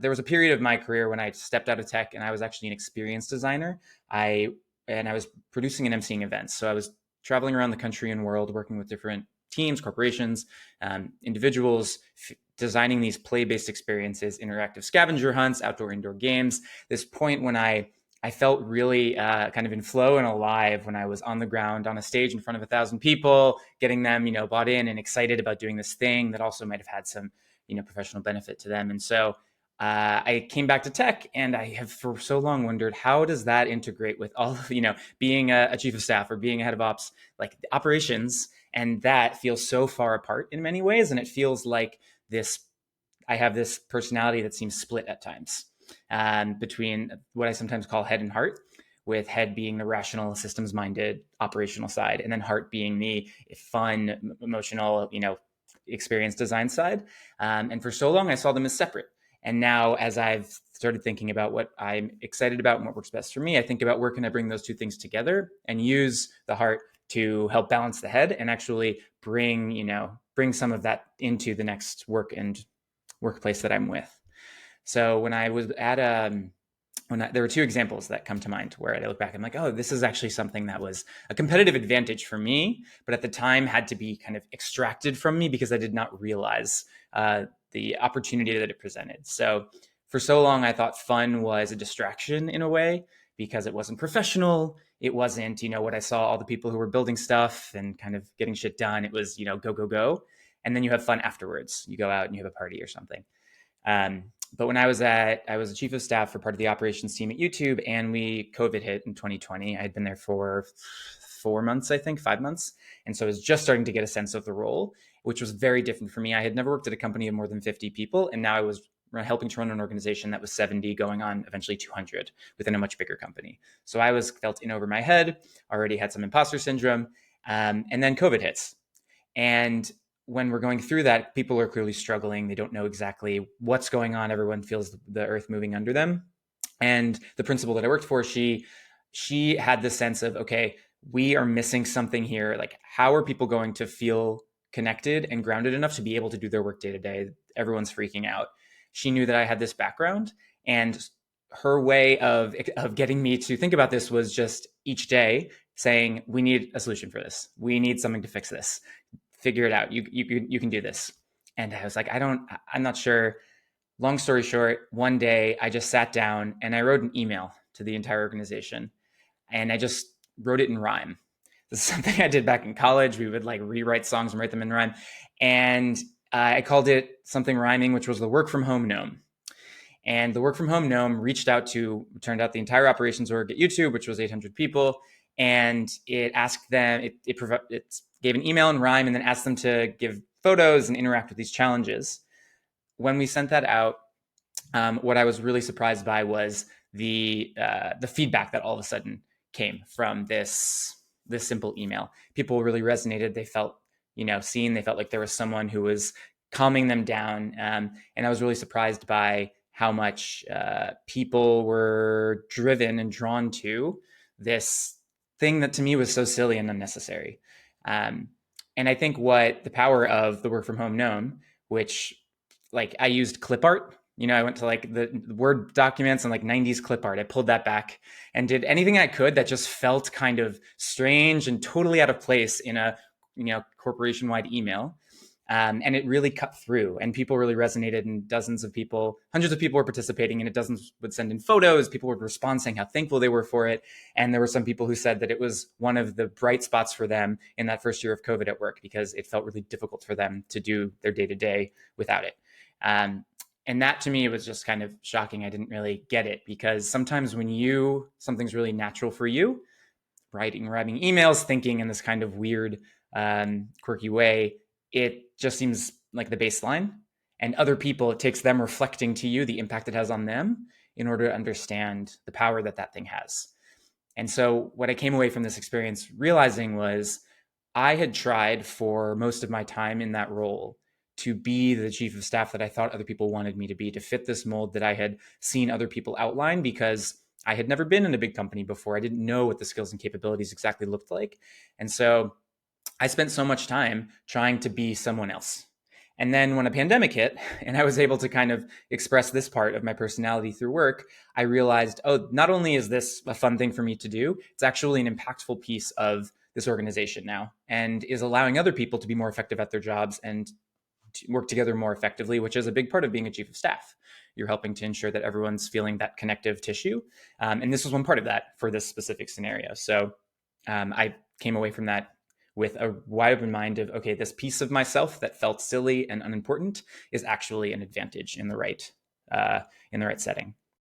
there was a period of my career when I stepped out of tech and I was actually an experience designer. I was producing and emceeing events. So I was traveling around the country and world, working with different teams, corporations, individuals, designing these play-based experiences, interactive scavenger hunts, outdoor, indoor games. This point when I felt really kind of in flow and alive when I was on the ground on a stage in front of 1,000 people, getting them, bought in and excited about doing this thing that also might have had some, professional benefit to them. And so I came back to tech, and I have for so long wondered, how does that integrate with all of, being a chief of staff or being a head of ops, like the operations, and that feels so far apart in many ways. And it feels like I have this personality that seems split at times between what I sometimes call head and heart, with head being the rational, systems-minded, operational side, and then heart being the fun, emotional, experience design side. And for so long, I saw them as separate. And now, as I've started thinking about what I'm excited about and what works best for me, I think about where can I bring those two things together and use the heart to help balance the head and actually bring some of that into the next work and workplace that I'm with. So when I was at there were two examples that come to mind where I look back, I'm like, oh, this is actually something that was a competitive advantage for me, but at the time had to be kind of extracted from me because I did not realize the opportunity that it presented. So for so long, I thought fun was a distraction in a way because it wasn't professional. It wasn't, what I saw all the people who were building stuff and kind of getting shit done. It was, go, go, go. And then you have fun afterwards. You go out and you have a party or something. But when I was a chief of staff for part of the operations team at YouTube, and COVID hit in 2020. I had been there for 4 months, I think, 5 months. And so I was just starting to get a sense of the role, which was very different for me. I had never worked at a company of more than 50 people. And now I was helping to run an organization that was 70, going on eventually 200 within a much bigger company. So I felt in over my head, already had some imposter syndrome. And then COVID hits. And when we're going through that, people are clearly struggling. They don't know exactly what's going on. Everyone feels the earth moving under them. And the principal that I worked for, she had the sense of, okay, we are missing something here. Like, how are people going to feel connected and grounded enough to be able to do their work day to day? Everyone's freaking out. She knew that I had this background, and her way of getting me to think about this was just each day saying, we need a solution for this. We need something to fix this. Figure it out. You can do this. And I was like, I'm not sure. Long story short, one day I just sat down and I wrote an email to the entire organization, and I just wrote it in rhyme. This is something I did back in college. We would rewrite songs and write them in rhyme. And I called it something rhyming, which was the Work From Home Gnome. And the Work From Home Gnome reached out to, turned out, the entire operations org at YouTube, which was 800 people. And it asked them, it gave an email in rhyme and then asked them to give photos and interact with these challenges. When we sent that out, what I was really surprised by was the feedback that all of a sudden came from this simple email. People really resonated. They felt, seen. They felt like there was someone who was calming them down. And I was really surprised by how much people were driven and drawn to this thing that to me was so silly and unnecessary. And I think what the power of the Work From Home Gnome, which I used clip art, I went to the Word documents and 90s clip art. I pulled that back and did anything I could that just felt kind of strange and totally out of place in a, corporation-wide email. And it really cut through, and people really resonated, and hundreds of people were participating, and dozens would send in photos. People would respond saying how thankful they were for it. And there were some people who said that it was one of the bright spots for them in that first year of COVID at work, because it felt really difficult for them to do their day-to-day without it. And that to me was just kind of shocking. I didn't really get it, because sometimes when something's really natural for you, writing emails, thinking in this kind of weird, quirky way, it just seems like the baseline. And other people, it takes them reflecting to you the impact it has on them in order to understand the power that thing has. And so what I came away from this experience realizing was, I had tried for most of my time in that role to be the chief of staff that I thought other people wanted me to be, to fit this mold that I had seen other people outline, because I had never been in a big company before. I didn't know what the skills and capabilities exactly looked like. And so I spent so much time trying to be someone else. And then when a pandemic hit and I was able to kind of express this part of my personality through work, I realized, oh, not only is this a fun thing for me to do, it's actually an impactful piece of this organization now and is allowing other people to be more effective at their jobs and to work together more effectively, which is a big part of being a chief of staff. You're helping to ensure that everyone's feeling that connective tissue. And this was one part of that for this specific scenario. So I came away from that with a wide open mind of, okay, this piece of myself that felt silly and unimportant is actually an advantage in the right setting.